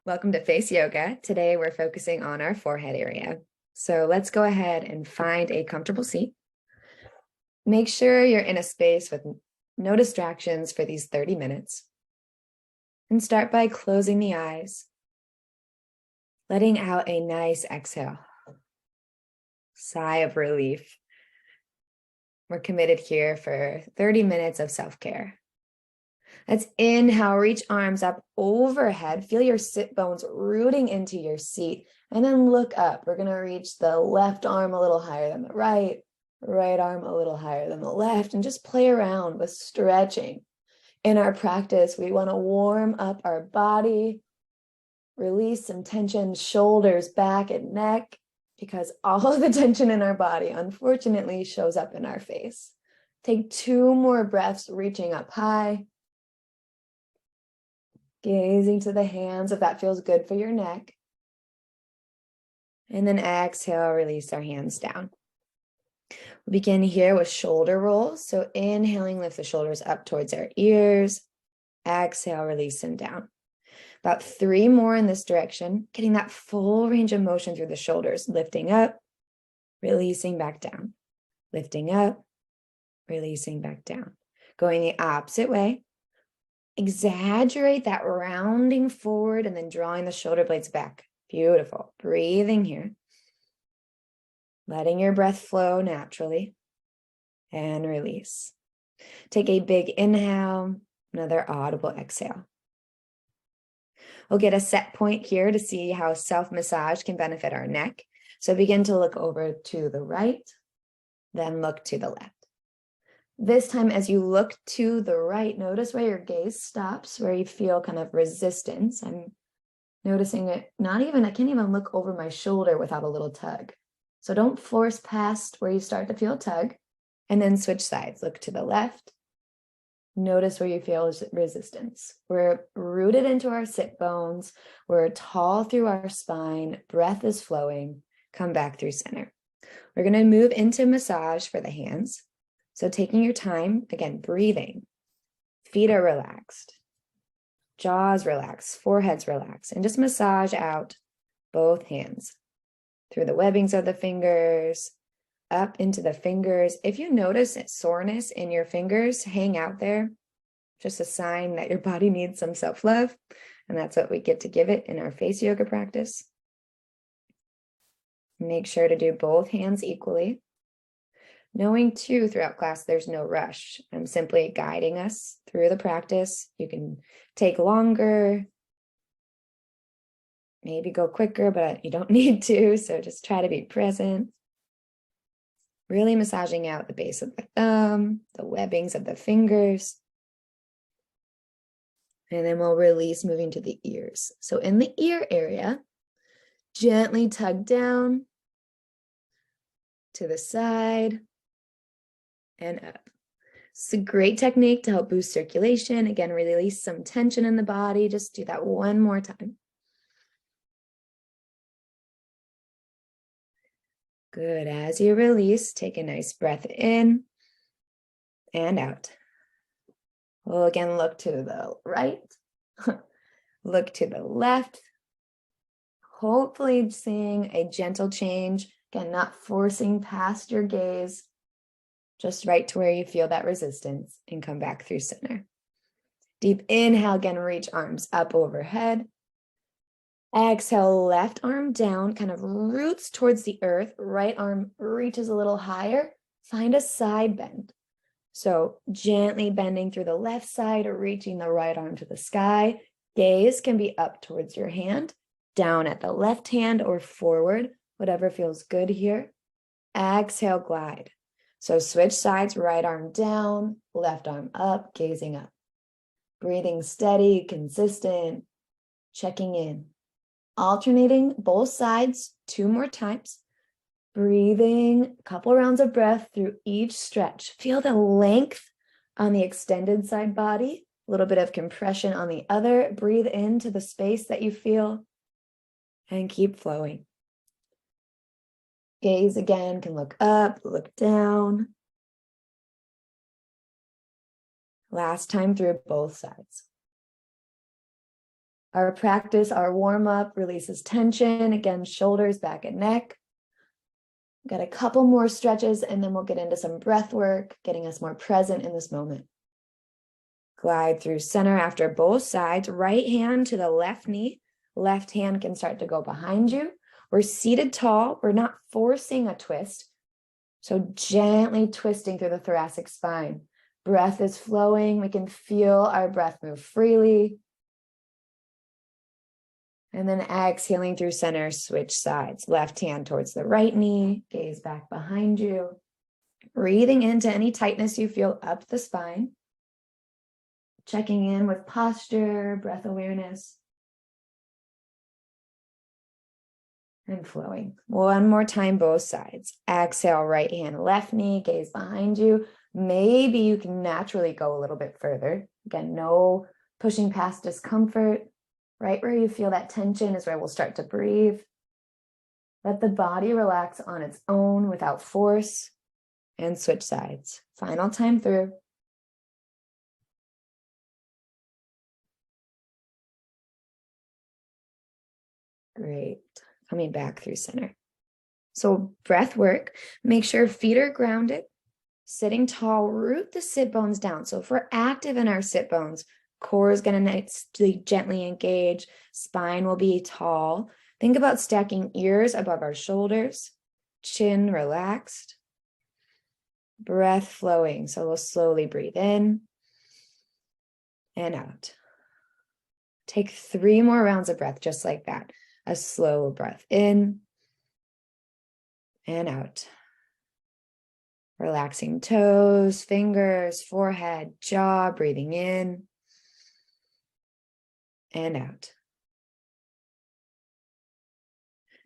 Welcome to Face Yoga. Today we're focusing on our forehead area. So let's go ahead and find a comfortable seat. Make sure you're in a space with no distractions for these 30 minutes. And start by closing the eyes, letting out a nice exhale. Sigh of relief. We're committed here for 30 minutes of self-care. Let's inhale, reach arms up overhead. Feel your sit bones rooting into your seat. And then look up. We're going to reach the left arm a little higher than the right arm a little higher than the left, and just play around with stretching. In our practice, we want to warm up our body, release some tension, shoulders, back, and neck, because all of the tension in our body, unfortunately, shows up in our face. Take 2 more breaths, reaching up high. Gazing to the hands if that feels good for your neck. And then exhale, release our hands down. We'll begin here with shoulder rolls. So inhaling, lift the shoulders up towards our ears. Exhale, release them down. About 3 more in this direction, getting that full range of motion through the shoulders, lifting up, releasing back down, lifting up, releasing back down. Going the opposite way. Exaggerate that rounding forward and then drawing the shoulder blades back. Beautiful. Breathing here. Letting your breath flow naturally. And release. Take a big inhale, another audible exhale. We'll get a set point here to see how self-massage can benefit our neck. So begin to look over to the right, then look to the left. This time, as you look to the right, notice where your gaze stops, where you feel kind of resistance. I'm noticing it, I can't even look over my shoulder without a little tug. So don't force past where you start to feel tug, and then switch sides. Look to the left. Notice where you feel resistance. We're rooted into our sit bones. We're tall through our spine. Breath is flowing. Come back through center. We're going to move into massage for the hands. So taking your time, again, breathing. Feet are relaxed. Jaws relaxed, foreheads relaxed, and just massage out both hands through the webbings of the fingers, up into the fingers. If you notice soreness in your fingers, hang out there. Just a sign that your body needs some self-love, and that's what we get to give it in our face yoga practice. Make sure to do both hands equally. Knowing too, throughout class, there's no rush. I'm simply guiding us through the practice. You can take longer, maybe go quicker, but you don't need to. So just try to be present. Really massaging out the base of the thumb, the webbings of the fingers. And then we'll release, moving to the ears. So in the ear area, gently tug down to the side and up. It's a great technique to help boost circulation. Again, release some tension in the body. Just do that one more time. Good. As you release, take a nice breath in and out. We'll again look to the right, look to the left. Hopefully seeing a gentle change. Again, not forcing past your gaze. Just right to where you feel that resistance, and come back through center. Deep inhale, again, reach arms up overhead. Exhale, left arm down, kind of roots towards the earth. Right arm reaches a little higher. Find a side bend. So gently bending through the left side or reaching the right arm to the sky. Gaze can be up towards your hand, down at the left hand, or forward, whatever feels good here. Exhale, glide. So switch sides, right arm down, left arm up, gazing up. Breathing steady, consistent, checking in. Alternating both sides 2 more times. Breathing a couple rounds of breath through each stretch. Feel the length on the extended side body, a little bit of compression on the other. Breathe into the space that you feel and keep flowing. Gaze again, can look up, look down. Last time through both sides. Our practice, our warm-up releases tension. Again, shoulders, back, and neck. Got a couple more stretches, and then we'll get into some breath work, getting us more present in this moment. Glide through center after both sides. Right hand to the left knee. Left hand can start to go behind you. We're seated tall. We're not forcing a twist. So gently twisting through the thoracic spine. Breath is flowing. We can feel our breath move freely. And then exhaling through center, switch sides. Left hand towards the right knee. Gaze back behind you. Breathing into any tightness you feel up the spine. Checking in with posture, breath awareness. And flowing. One more time, both sides. Exhale, right hand, left knee, gaze behind you. Maybe you can naturally go a little bit further. Again, no pushing past discomfort. Right where you feel that tension is where we'll start to breathe. Let the body relax on its own without force. And switch sides. Final time through. Great. Coming back through center. So breath work, make sure feet are grounded, sitting tall, root the sit bones down. So if we're active in our sit bones, core is going to nicely, gently engage, spine will be tall. Think about stacking ears above our shoulders, chin relaxed, breath flowing. So we'll slowly breathe in and out. Take 3 more rounds of breath, just like that. A slow breath in and out. Relaxing toes, fingers, forehead, jaw, breathing in and out.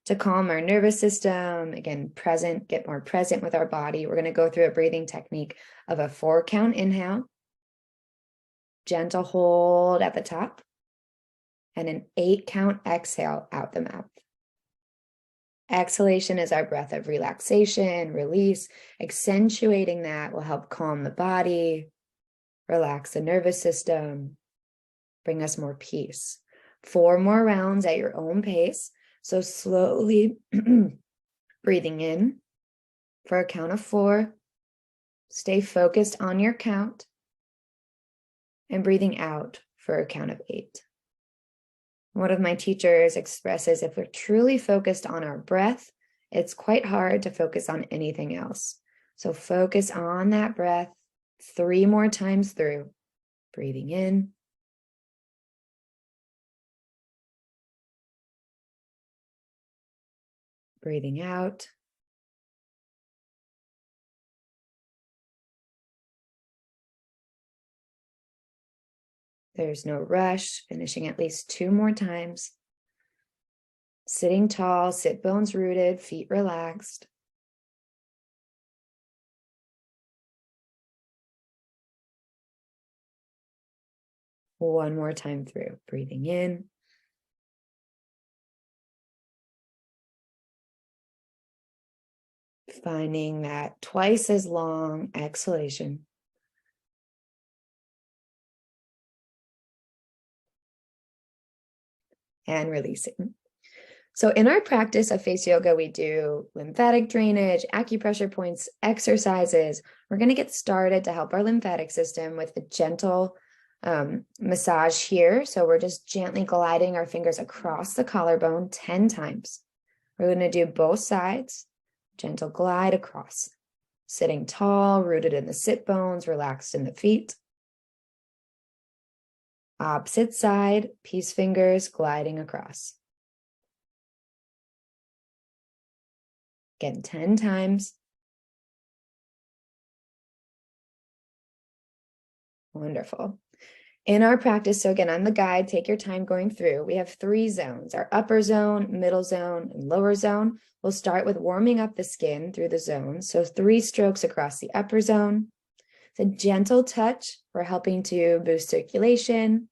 To calm our nervous system, again, present, get more present with our body. We're going to go through a breathing technique of a 4-count inhale, gentle hold at the top, and an 8-count exhale out the mouth. Exhalation is our breath of relaxation, release. Accentuating that will help calm the body, relax the nervous system, bring us more peace. 4 more rounds at your own pace. So slowly breathing in for a count of 4. Stay focused on your count. And breathing out for a count of 8. One of my teachers expresses if we're truly focused on our breath, it's quite hard to focus on anything else. So focus on that breath 3 more times through. Breathing in. Breathing out. There's no rush, finishing at least 2 more times. Sitting tall, sit bones rooted, feet relaxed. One more time through, breathing in. Finding that twice as long exhalation. And releasing. So in our practice of face yoga, we do lymphatic drainage, acupressure points, exercises. We're going to get started to help our lymphatic system with a gentle massage here. So we're just gently gliding our fingers across the collarbone 10 times. We're going to do both sides, gentle glide across. Sitting tall, rooted in the sit bones, relaxed in the feet. Opposite side, peace fingers gliding across. Again, 10 times. Wonderful. In our practice, so again, I'm the guide, take your time going through. We have 3 zones, our upper zone, middle zone, and lower zone. We'll start with warming up the skin through the zones. So 3 strokes across the upper zone. It's a gentle touch. We're helping to boost circulation.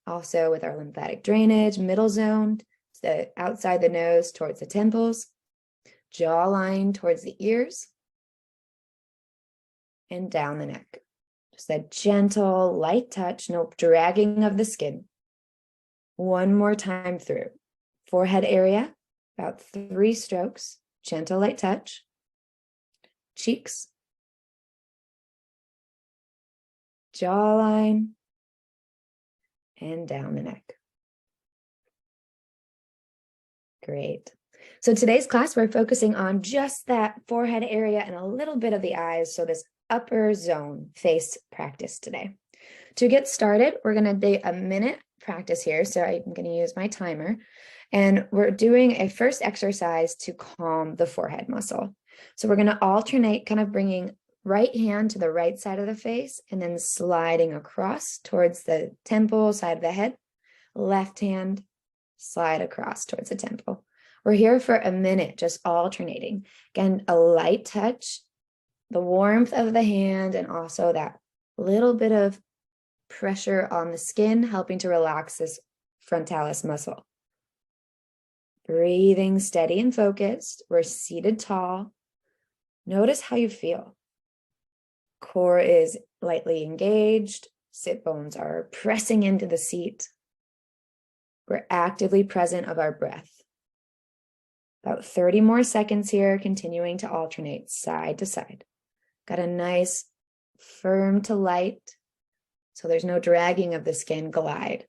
Also with our lymphatic drainage, middle zone, the outside the nose towards the temples, jawline towards the ears, and down the neck. Just a gentle, light touch, no dragging of the skin. One more time through. Forehead area, about 3 strokes, gentle light touch. Cheeks, jawline, and down the neck. Great. So today's class, we're focusing on just that forehead area and a little bit of the eyes. So this upper zone face practice today. To get started, we're going to do a minute practice here. So I'm going to use my timer. And we're doing a first exercise to calm the forehead muscle. So we're going to alternate kind of bringing right hand to the right side of the face and then sliding across towards the temple side of the head. Left hand, slide across towards the temple. We're here for a minute, just alternating. Again, a light touch, the warmth of the hand, and also that little bit of pressure on the skin, helping to relax this frontalis muscle. Breathing steady and focused. We're seated tall. Notice how you feel. Core is lightly engaged. Sit bones are pressing into the seat. We're actively present of our breath. About 30 more seconds here, continuing to alternate side to side. Got a nice firm to light, so there's no dragging of the skin glide.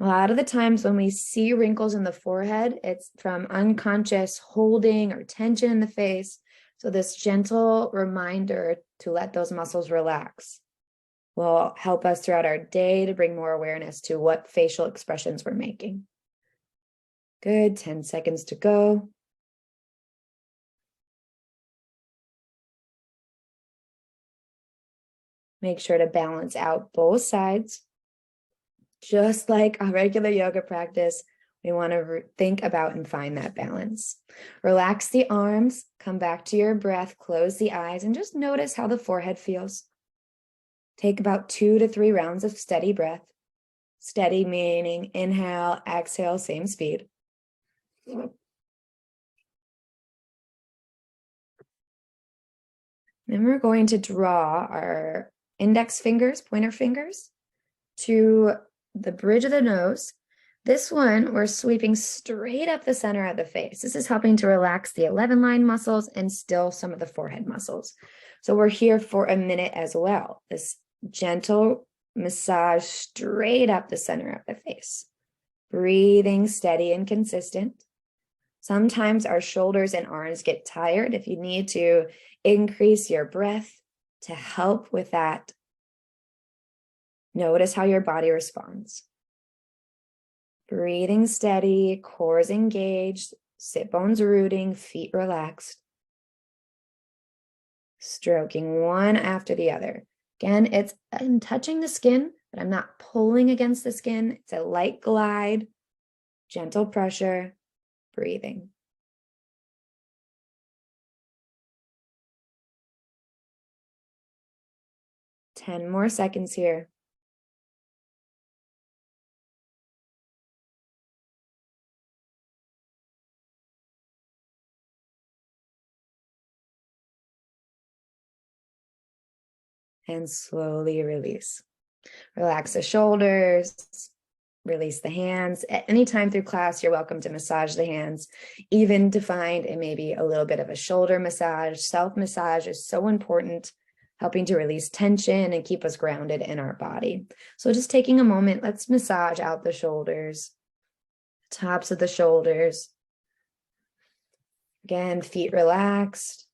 A lot of the times when we see wrinkles in the forehead, it's from unconscious holding or tension in the face. So this gentle reminder to let those muscles relax will help us throughout our day to bring more awareness to what facial expressions we're making. Good, 10 seconds to go. Make sure to balance out both sides. Just like a regular yoga practice, we want to think about and find that balance. Relax the arms, come back to your breath, close the eyes, and just notice how the forehead feels. Take about 2 to 3 rounds of steady breath. Steady meaning inhale, exhale, same speed. Then we're going to draw our index fingers, pointer fingers, to the bridge of the nose. This one, we're sweeping straight up the center of the face. This is helping to relax the 11 line muscles and still some of the forehead muscles. So we're here for a minute as well. This gentle massage straight up the center of the face. Breathing steady and consistent. Sometimes our shoulders and arms get tired. If you need to increase your breath to help with that, notice how your body responds. Breathing steady, core is engaged, sit bones rooting, feet relaxed. Stroking one after the other. Again, I'm touching the skin, but I'm not pulling against the skin. It's a light glide, gentle pressure, breathing. Ten more seconds here. And slowly release. Relax the shoulders, release the hands. At any time through class, you're welcome to massage the hands, even to find it maybe a little bit of a shoulder massage. Self-massage is so important, helping to release tension and keep us grounded in our body. So just taking a moment, let's massage out the shoulders, tops of the shoulders. Again, feet relaxed.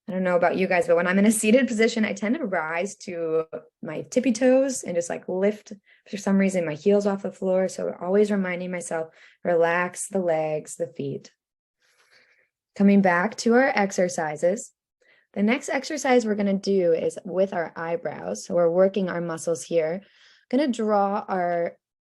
I don't know about you guys, but when I'm in a seated position, I tend to rise to my tippy toes and just like lift, for some reason, my heels off the floor. So always reminding myself, relax the legs, the feet. Coming back to our exercises. The next exercise we're going to do is with our eyebrows. So we're working our muscles here. Going to draw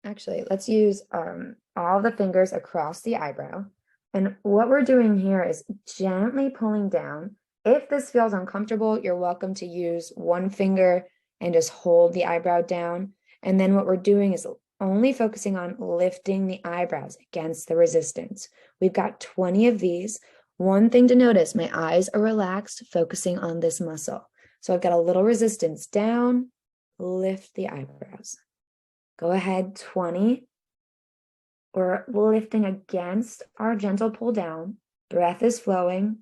let's use all the fingers across the eyebrow. And what we're doing here is gently pulling down. If this feels uncomfortable, you're welcome to use one finger and just hold the eyebrow down. And then what we're doing is only focusing on lifting the eyebrows against the resistance. We've got 20 of these. One thing to notice, my eyes are relaxed, focusing on this muscle. So I've got a little resistance down, lift the eyebrows. Go ahead, 20. We're lifting against our gentle pull down. Breath is flowing,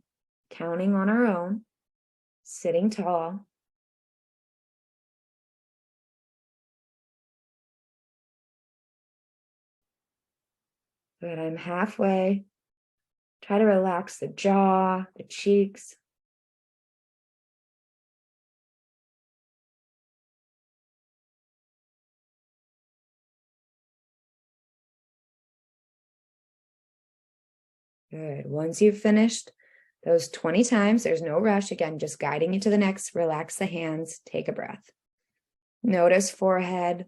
counting on our own, sitting tall. Good, I'm halfway. Try to relax the jaw, the cheeks. Good. Once you've finished those 20 times, there's no rush. Again, just guiding you to the next. Relax the hands. Take a breath. Notice forehead.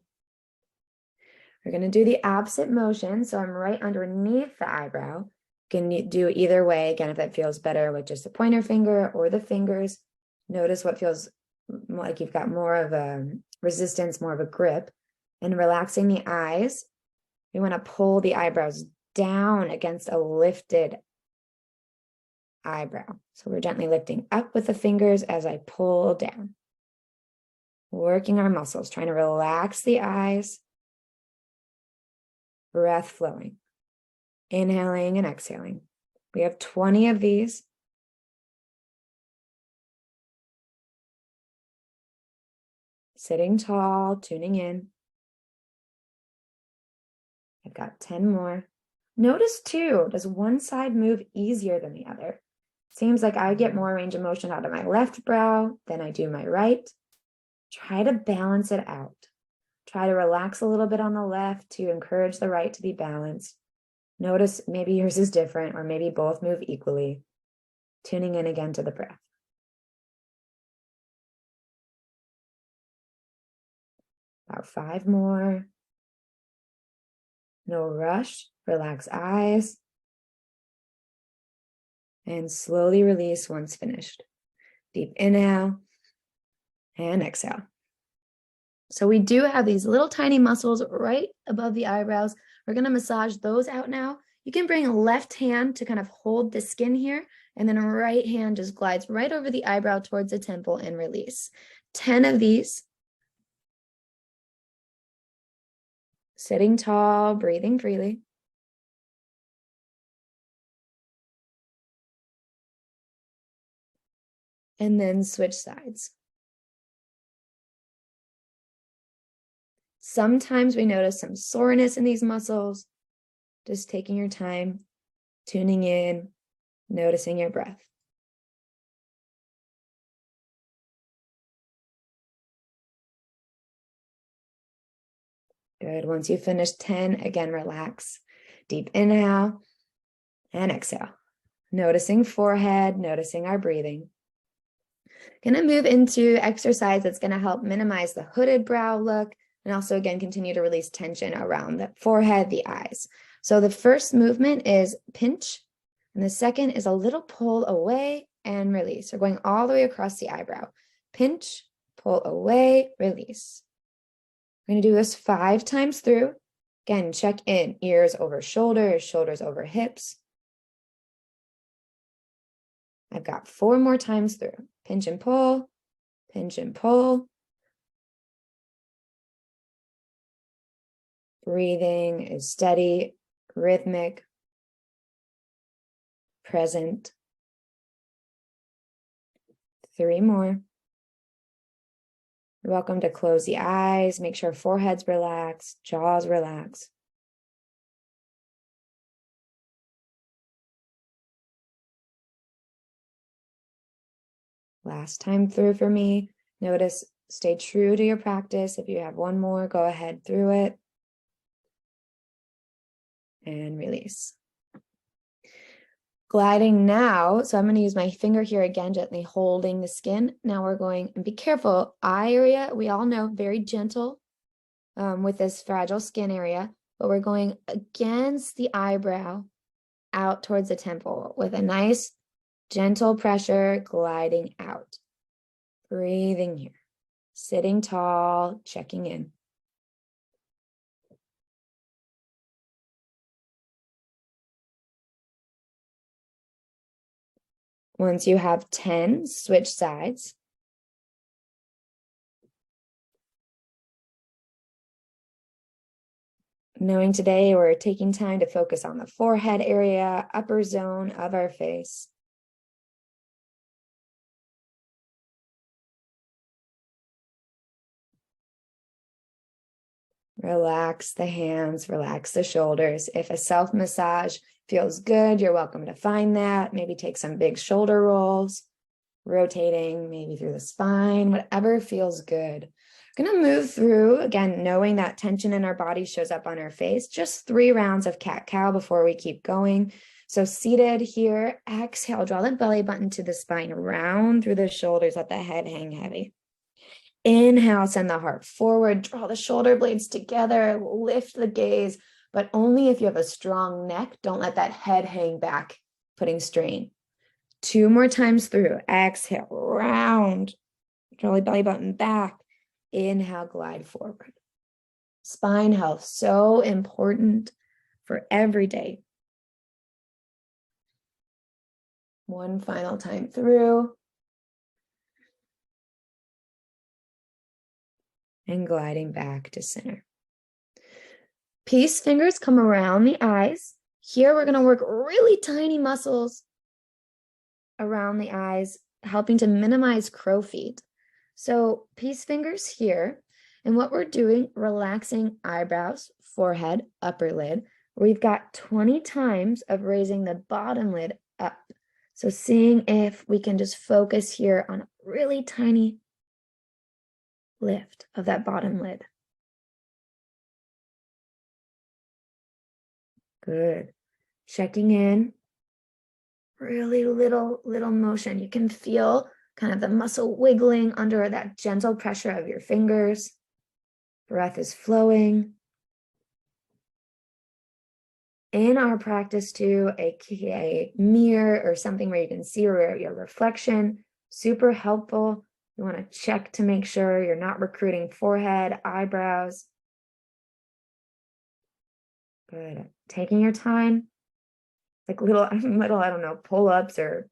We're going to do the opposite motion. So I'm right underneath the eyebrow. Can do either way. Again, if that feels better with just the pointer finger or the fingers. Notice what feels like you've got more of a resistance, more of a grip. And relaxing the eyes. We want to pull the eyebrows down against a lifted eyebrow. So we're gently lifting up with the fingers as I pull down. Working our muscles, trying to relax the eyes. Breath flowing. Inhaling and exhaling. We have 20 of these. Sitting tall, tuning in. I've got 10 more. Notice too, does one side move easier than the other? Seems like I get more range of motion out of my left brow than I do my right. Try to balance it out. Try to relax a little bit on the left to encourage the right to be balanced. Notice maybe yours is different or maybe both move equally. Tuning in again to the breath. About 5 more. No rush. Relax eyes. And slowly release once finished. Deep inhale and exhale. So we do have these little tiny muscles right above the eyebrows. We're going to massage those out now. You can bring left hand to kind of hold the skin here, and then a right hand just glides right over the eyebrow towards the temple and release. 10 of these. Sitting tall, breathing freely. And then switch sides. Sometimes we notice some soreness in these muscles. Just taking your time, tuning in, noticing your breath. Good. Once you finish 10, again, relax. Deep inhale and exhale. Noticing forehead, noticing our breathing. Gonna move into exercise that's gonna help minimize the hooded brow look and also, again, continue to release tension around the forehead, the eyes. So the first movement is pinch, and the second is a little pull away and release. We're going all the way across the eyebrow. Pinch, pull away, release. We're going to do this 5 times through. Again, check in, ears over shoulders, shoulders over hips. I've got 4 more times through. Pinch and pull, pinch and pull. Breathing is steady, rhythmic, present. 3 more. You're welcome to close the eyes, make sure forehead's relaxed, jaws relaxed. Last time through for me. Notice, stay true to your practice. If you have 1 more, go ahead through it. And release. Gliding now, so I'm going to use my finger here again, gently holding the skin. Now we're going, and be careful, eye area, we all know, very gentle with this fragile skin area, but we're going against the eyebrow out towards the temple with a nice gentle pressure gliding out. Breathing here, sitting tall, checking in. Once you have 10, switch sides. Knowing today we're taking time to focus on the forehead area, upper zone of our face. Relax the hands, relax the shoulders. If a self massage feels good, you're welcome to find that. Maybe take some big shoulder rolls, rotating maybe through the spine, whatever feels good. We're going to move through, again, knowing that tension in our body shows up on our face. Just 3 rounds of cat-cow before we keep going. So seated here, exhale, draw the belly button to the spine, round through the shoulders, let the head hang heavy. Inhale, send the heart forward, draw the shoulder blades together, lift the gaze, but only if you have a strong neck. Don't let that head hang back, putting strain. 2 more times through. Exhale, round, draw the belly button back. Inhale, glide forward. Spine health, so important for every day. 1 final time through. And gliding back to center. Peace fingers come around the eyes. Here we're going to work really tiny muscles around the eyes, helping to minimize crow feet. So peace fingers here. And what we're doing, relaxing eyebrows, forehead, upper lid. We've got 20 times of raising the bottom lid up. So seeing if we can just focus here on a really tiny lift of that bottom lid. Good. Checking in. Really little motion. You can feel kind of the muscle wiggling under that gentle pressure of your fingers. Breath is flowing. In our practice too, a mirror or something where you can see your reflection, super helpful. You want to check to make sure you're not recruiting forehead, eyebrows. Good. Taking your time, like little, I don't know, pull-ups or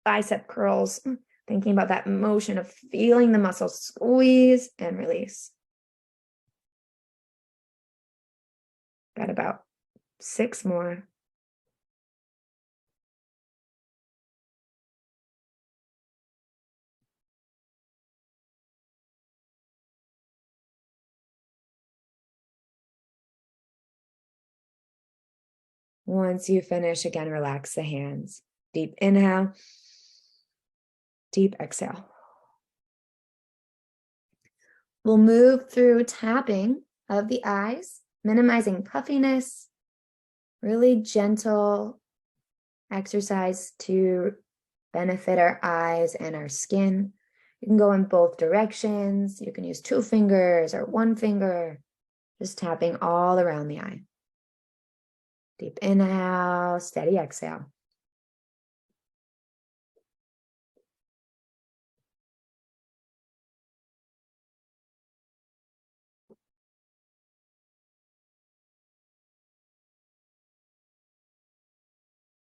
bicep curls, thinking about that motion of feeling the muscle squeeze and release. Got about 6 more. Once you finish, again, relax the hands. Deep inhale, deep exhale. We'll move through tapping of the eyes, minimizing puffiness, really gentle exercise to benefit our eyes and our skin. You can go in both directions. You can use 2 fingers or 1 finger, just tapping all around the eye. Deep inhale, steady exhale.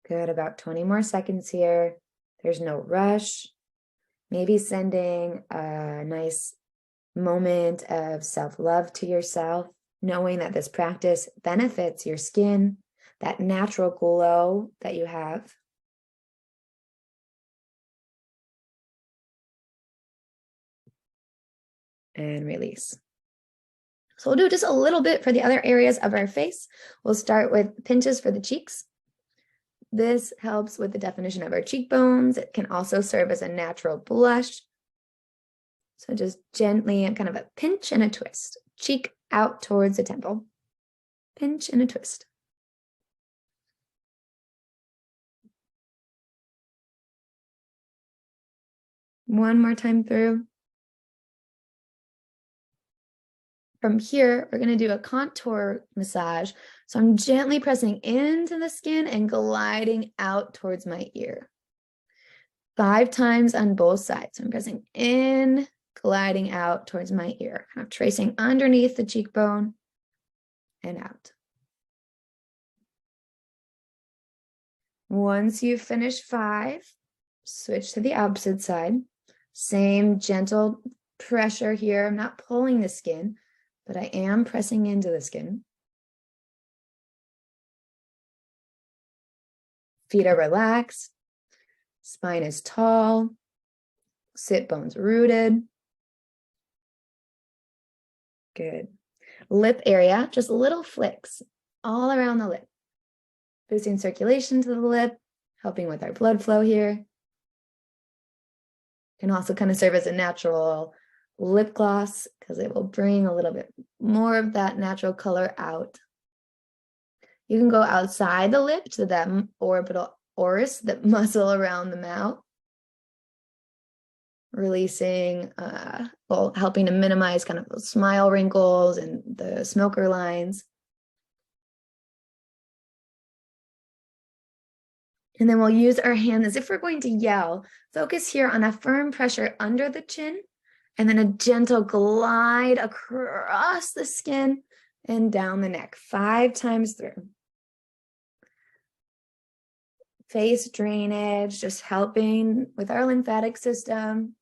Good, about 20 more seconds here. There's no rush. Maybe sending a nice moment of self-love to yourself, knowing that this practice benefits your skin, that natural glow that you have. And release. So we'll do just a little bit for the other areas of our face. We'll start with pinches for the cheeks. This helps with the definition of our cheekbones. It can also serve as a natural blush. So just gently and kind of a pinch and a twist. Cheek out towards the temple. Pinch and a twist. One more time through. From here, we're going to do a contour massage. So I'm gently pressing into the skin and gliding out towards my ear. 5 times on both sides. So I'm pressing in, gliding out towards my ear, kind of tracing underneath the cheekbone and out. Once you've finished 5, switch to the opposite side. Same gentle pressure here. I'm not pulling the skin, but I am pressing into the skin. Feet are relaxed. Spine is tall. Sit bones rooted. Good. Lip area, just little flicks all around the lip. Boosting circulation to the lip, helping with our blood flow here. Can also kind of serve as a natural lip gloss because it will bring a little bit more of that natural color out. You can go outside the lip to that orbital oris, that muscle around the mouth. Releasing, helping to minimize kind of those smile wrinkles and the smoker lines. And then we'll use our hand as if we're going to yell. Focus here on a firm pressure under the chin, and then a gentle glide across the skin and down the neck 5 times through. Face drainage, just helping with our lymphatic system.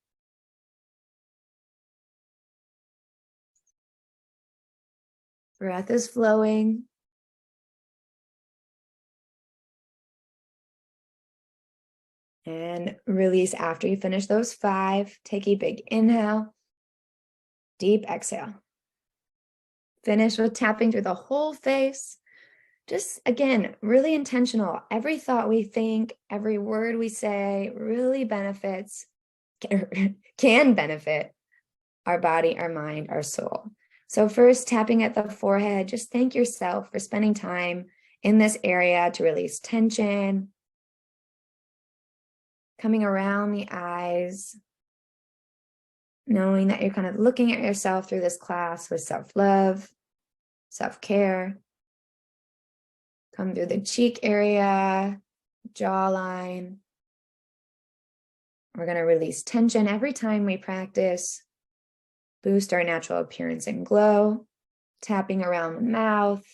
Breath is flowing. And release after you finish those 5. Take a big inhale, deep exhale. Finish with tapping through the whole face. Just, again, really intentional. Every thought we think, every word we say really benefits, can benefit our body, our mind, our soul. So first, tapping at the forehead, just thank yourself for spending time in this area to release tension. Coming around the eyes, knowing that you're kind of looking at yourself through this class with self-love, self-care. Come through the cheek area, jawline. We're going to release tension every time we practice. Boost our natural appearance and glow. Tapping around the mouth.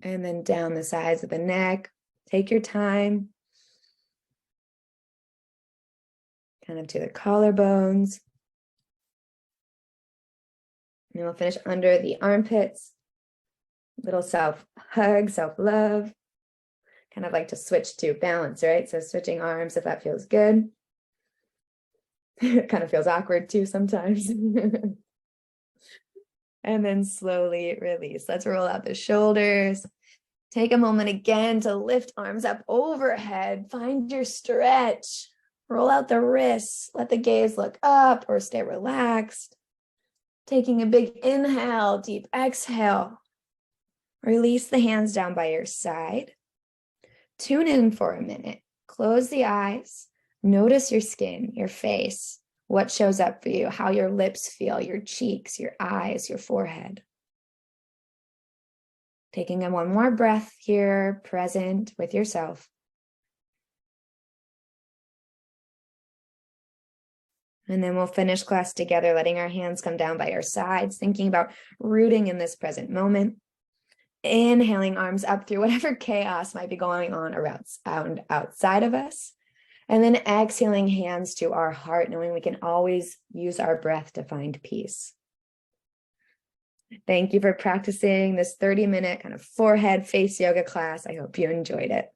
And then down the sides of the neck. Take your time. Kind of to the collarbones. And we'll finish under the armpits. Little self-hug, self-love. Kind of like to switch to balance, right? So switching arms if that feels good. It kind of feels awkward too sometimes. And then slowly release. Let's roll out the shoulders. Take a moment again to lift arms up overhead. Find your stretch. Roll out the wrists. Let the gaze look up or stay relaxed. Taking a big inhale, deep exhale. Release the hands down by your side. Tune in for a minute. Close the eyes. Notice your skin, your face, what shows up for you, how your lips feel, your cheeks, your eyes, your forehead. Taking in one more breath here, present with yourself. And then we'll finish class together, letting our hands come down by our sides, thinking about rooting in this present moment. Inhaling arms up through whatever chaos might be going on around outside of us. And then exhaling hands to our heart, knowing we can always use our breath to find peace. Thank you for practicing this 30-minute kind of forehead face yoga class. I hope you enjoyed it.